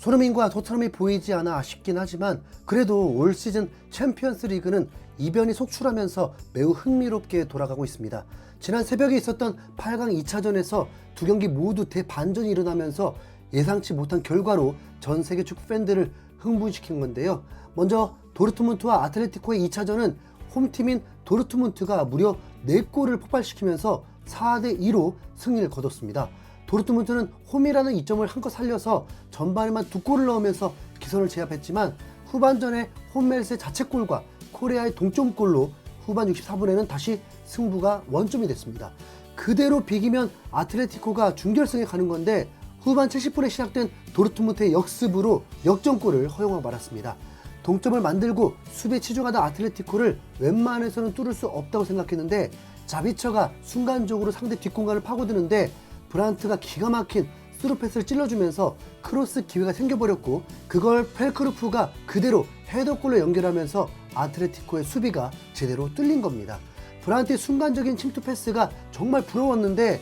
손흥민과 토트넘이 보이지 않아 아쉽긴 하지만 그래도 올 시즌 챔피언스 리그는 이변이 속출하면서 매우 흥미롭게 돌아가고 있습니다. 지난 새벽에 있었던 8강 2차전에서 두 경기 모두 대반전이 일어나면서 예상치 못한 결과로 전 세계 축구 팬들을 흥분시킨 건데요. 먼저 도르트문트와 아틀레티코의 2차전은 홈팀인 도르트문트가 무려 4골을 폭발시키면서 4대2로 승리를 거뒀습니다. 도르트문트는 홈이라는 이점을 한껏 살려서 전반에만 2골을 넣으면서 기선을 제압했지만 후반전에 홈멜스의 자책골과 코레아의 동점골로 후반 64분에는 다시 승부가 원점이 됐습니다. 그대로 비기면 아틀레티코가 준결승에 가는 건데 후반 70분에 시작된 도르트문트의 역습으로 역전골을 허용하고 말았습니다. 동점을 만들고 수비에 치중하던 아틀레티코를 웬만해서는 뚫을 수 없다고 생각했는데 자비처가 순간적으로 상대 뒷공간을 파고드는데 브란트가 기가 막힌 스루 패스를 찔러주면서 크로스 기회가 생겨버렸고 그걸 펠크루프가 그대로 헤더골로 연결하면서 아틀레티코의 수비가 제대로 뚫린 겁니다. 브란트의 순간적인 침투 패스가 정말 부러웠는데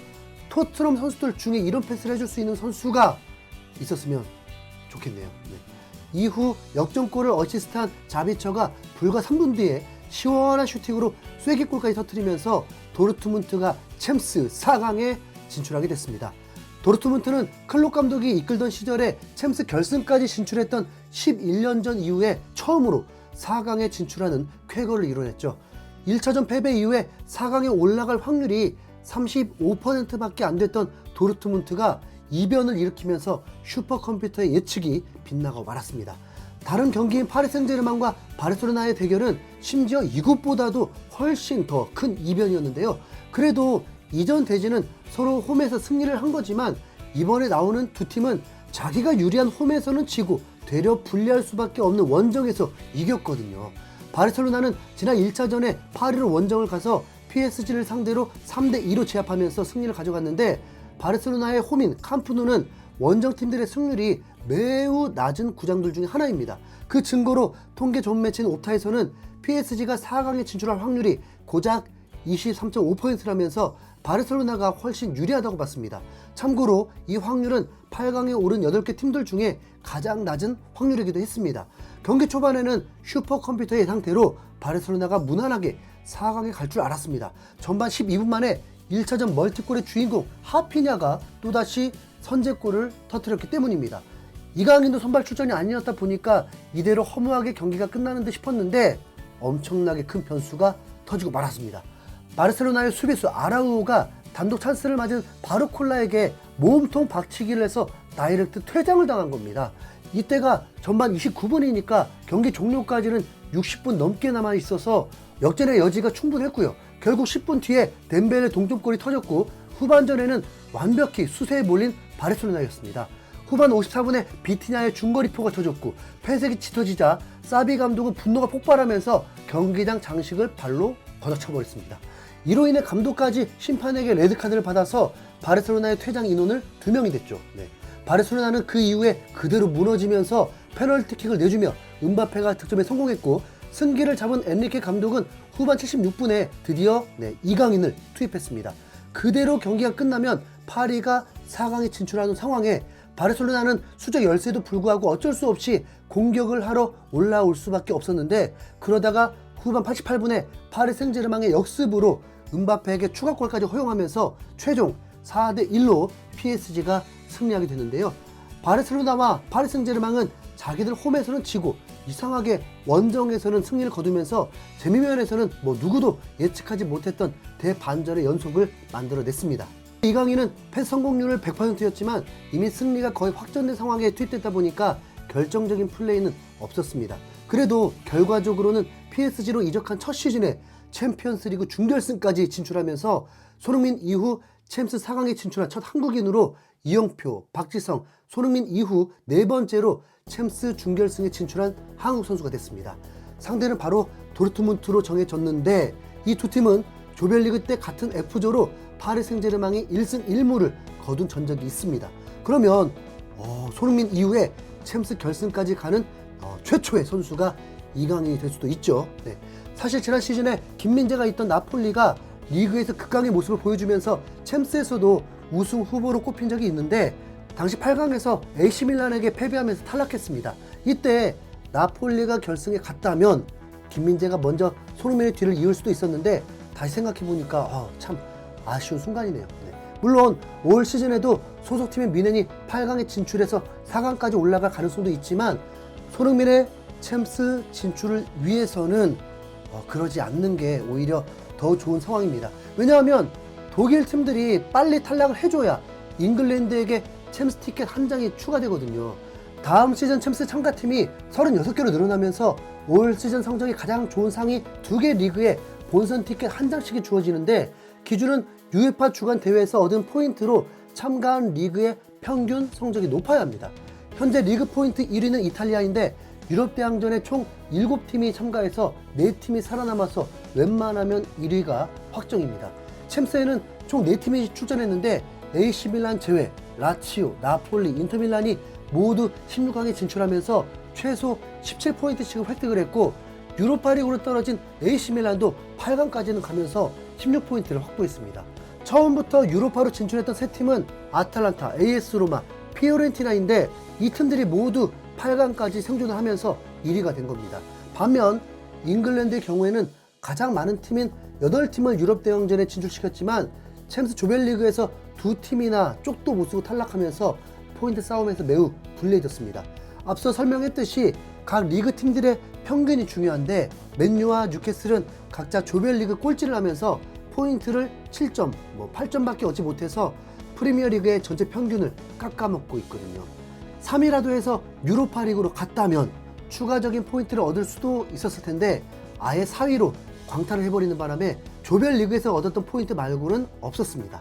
토트넘 선수들 중에 이런 패스를 해줄 수 있는 선수가 있었으면 좋겠네요. 이후 역전골을 어시스트한 자비처가 불과 3분 뒤에 시원한 슈팅으로 쐐기골까지 터뜨리면서 도르트문트가 챔스 4강에 진출하게 됐습니다. 도르트문트는 클롭 감독이 이끌던 시절에 챔스 결승까지 진출했던 11년 전 이후에 처음으로 4강에 진출하는 쾌거를 이뤄냈죠. 1차전 패배 이후에 4강에 올라갈 확률이 35%밖에 안 됐던 도르트문트가 이변을 일으키면서 슈퍼컴퓨터의 예측이 빗나가 말았습니다. 다른 경기인 파리 생제르맹과 바르셀로나의 대결은 심지어 이것보다도 훨씬 더 큰 이변이었는데요. 그래도 이전 대진은 서로 홈에서 승리를 한 거지만 이번에 나오는 두 팀은 자기가 유리한 홈에서는 지고 되려 불리할 수밖에 없는 원정에서 이겼거든요. 바르셀로나는 지난 1차전에 파리로 원정을 가서 PSG를 상대로 3대2로 제압하면서 승리를 가져갔는데 바르셀로나의 홈인 캄프누는 원정팀들의 승률이 매우 낮은 구장들 중에 하나입니다. 그 증거로 통계 전 매체인 옵타에서는 PSG가 4강에 진출할 확률이 고작 23.5%라면서 바르셀로나가 훨씬 유리하다고 봤습니다. 참고로 이 확률은 8강에 오른 8개 팀들 중에 가장 낮은 확률이기도 했습니다. 경기 초반에는 슈퍼컴퓨터 예상대로 바르셀로나가 무난하게 4강에 갈 줄 알았습니다. 전반 12분 만에 1차전 멀티골의 주인공 하피냐가 또다시 선제골을 터뜨렸기 때문입니다. 이강인도 선발 출전이 아니었다 보니까 이대로 허무하게 경기가 끝나는 듯 싶었는데 엄청나게 큰 변수가 터지고 말았습니다. 바르셀로나의 수비수 아라우오가 단독 찬스를 맞은 바르콜라에게 몸통 박치기를 해서 다이렉트 퇴장을 당한 겁니다. 이때가 전반 29분이니까 경기 종료까지는 60분 넘게 남아 있어서 역전의 여지가 충분했고요. 결국 10분 뒤에 덴벨의 동점골이 터졌고 후반전에는 완벽히 수세에 몰린 바르셀로나였습니다. 후반 54분에 비티냐의 중거리포가 터졌고 회색이 짙어지자 사비 감독은 분노가 폭발하면서 경기장 장식을 발로 걷어차버렸습니다. 이로 인해 감독까지 심판에게 레드카드를 받아서 바르셀로나의 퇴장 인원을 2명이 됐죠. 바르셀로나는 그 이후에 그대로 무너지면서 페널티킥을 내주며 음바페가 득점에 성공했고 승기를 잡은 엔리케 감독은 후반 76분에 드디어 이강인을 투입했습니다. 그대로 경기가 끝나면 파리가 4강에 진출하는 상황에 바르셀로나는 수적 열세도 불구하고 어쩔 수 없이 공격을 하러 올라올 수밖에 없었는데 그러다가 후반 88분에 파리 생제르맹의 역습으로 음바페에게 추가골까지 허용하면서 최종 4대1로 PSG가 승리하게 되는데요. 바르셀로나와 파리 생제르맹은 자기들 홈에서는 지고 이상하게 원정에서는 승리를 거두면서 재미면에서는 누구도 예측하지 못했던 대반전의 연속을 만들어냈습니다. 이강인은 패스 성공률을 100%였지만 이미 승리가 거의 확정된 상황에 투입됐다 보니까 결정적인 플레이는 없었습니다. 그래도 결과적으로는 PSG로 이적한 첫 시즌에 챔피언스리그 준결승까지 진출하면서 손흥민 이후 챔스 4강에 진출한 첫 한국인으로 이영표, 박지성, 손흥민 이후 4번째로 챔스 준결승에 진출한 한국 선수가 됐습니다. 상대는 바로 도르트문트로 정해졌는데 이 두 팀은 조별리그 때 같은 F조로 파리 생제르맹이 1승 1무를 거둔 전적이 있습니다. 그러면 손흥민 이후에 챔스 결승까지 가는 최초의 선수가 이강인이 될 수도 있죠. 사실 지난 시즌에 김민재가 있던 나폴리가 리그에서 극강의 모습을 보여주면서 챔스에서도 우승 후보로 꼽힌 적이 있는데 당시 8강에서 AC 밀란에게 패배하면서 탈락했습니다. 이때 나폴리가 결승에 갔다면 김민재가 먼저 손흥민의 뒤를 이을 수도 있었는데 다시 생각해보니까 참 아쉬운 순간이네요. 네. 물론 올 시즌에도 소속팀인 미넨이 8강에 진출해서 4강까지 올라갈 가능성도 있지만 손흥민의 챔스 진출을 위해서는 그러지 않는 게 오히려 더 좋은 상황입니다. 왜냐하면 독일 팀들이 빨리 탈락을 해줘야 잉글랜드에게 챔스 티켓 한 장이 추가되거든요. 다음 시즌 챔스 참가팀이 36개로 늘어나면서 올 시즌 성적이 가장 좋은 상위 2개 리그에 본선 티켓 한 장씩이 주어지는데 기준은 UEFA 주간 대회에서 얻은 포인트로 참가한 리그의 평균 성적이 높아야 합니다. 현재 리그 포인트 1위는 이탈리아인데 유럽 대항전에 총 7팀이 참가해서 4팀이 살아남아서 웬만하면 1위가 확정입니다. 챔스에는 총 4팀이 출전했는데 AC 밀란 제외 라치오, 나폴리, 인터밀란이 모두 16강에 진출하면서 최소 17포인트씩을 획득을 했고 유로파리그로 떨어진 AC 밀란도 8강까지는 가면서 16포인트를 확보했습니다. 처음부터 유로파로 진출했던 세 팀은 아탈란타, AS 로마, 피오렌티나인데 이 팀들이 모두 8강까지 생존을 하면서 1위가 된 겁니다. 반면 잉글랜드의 경우에는 가장 많은 팀인 8팀을 유럽 대항전에 진출시켰지만 챔스 조별리그에서 2팀이나 쪽도 못 쓰고 탈락하면서 포인트 싸움에서 매우 불리해졌습니다. 앞서 설명했듯이 각 리그 팀들의 평균이 중요한데 맨유와 뉴캐슬은 각자 조별리그 꼴찌를 하면서 포인트를 7점, 8점밖에 얻지 못해서 프리미어리그의 전체 평균을 깎아먹고 있거든요. 3위라도 해서 유로파리그로 갔다면 추가적인 포인트를 얻을 수도 있었을 텐데 아예 4위로 광탈을 해버리는 바람에 조별리그에서 얻었던 포인트 말고는 없었습니다.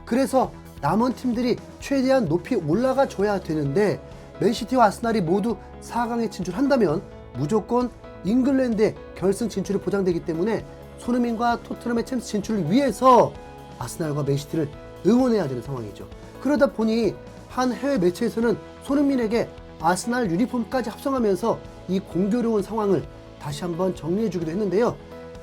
그래서 남은 팀들이 최대한 높이 올라가 줘야 되는데 맨시티와 아스날이 모두 4강에 진출한다면 무조건 잉글랜드의 결승 진출이 보장되기 때문에 손흥민과 토트넘의 챔스 진출을 위해서 아스날과 맨시티를 응원해야 되는 상황이죠. 그러다 보니 한 해외 매체에서는 손흥민에게 아스날 유니폼까지 합성하면서 이 공교로운 상황을 다시 한번 정리해주기도 했는데요.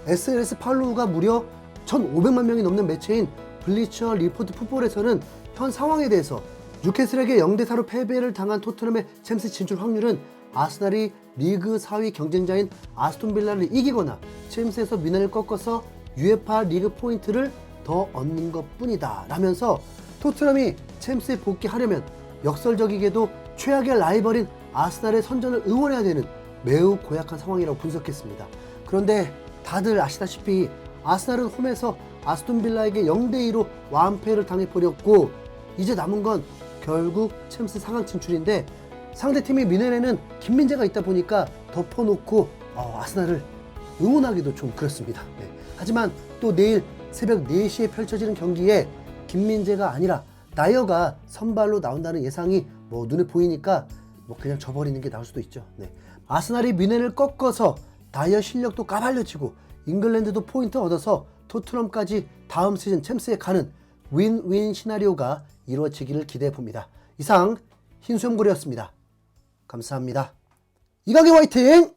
SNS 팔로우가 무려 1,500만 명이 넘는 매체인 블리처 리포트 풋볼에서는 현 상황에 대해서 뉴캐슬에게 0대4로 패배를 당한 토트넘의 챔스 진출 확률은 아스날이 리그 4위 경쟁자인 아스톤 빌라를 이기거나 챔스에서 미넨을 꺾어서 UEFA 리그 포인트를 더 얻는 것뿐이다 라면서 토트넘이 챔스에 복귀하려면 역설적이게도 최악의 라이벌인 아스날의 선전을 응원해야 되는 매우 고약한 상황이라고 분석했습니다. 그런데 다들 아시다시피 아스날은 홈에서 아스톤 빌라에게 0대2로 완패를 당해버렸고 이제 남은 건 결국 챔스 4강 진출인데 상대팀의 미넨에는 김민재가 있다 보니까 덮어놓고 아스날을 응원하기도 좀 그렇습니다. 네. 하지만 또 내일 새벽 4시에 펼쳐지는 경기에 김민재가 아니라 나이어가 선발로 나온다는 예상이 눈에 보이니까 그냥 져버리는 게 나을 수도 있죠. 네. 아스날이 미넨을 꺾어서 나이어 실력도 까발려지고 잉글랜드도 포인트 얻어서 토트넘까지 다음 시즌 챔스에 가는 윈윈 시나리오가 이루어지기를 기대해 봅니다. 이상 흰수염고래였습니다. 감사합니다. 이강인 화이팅!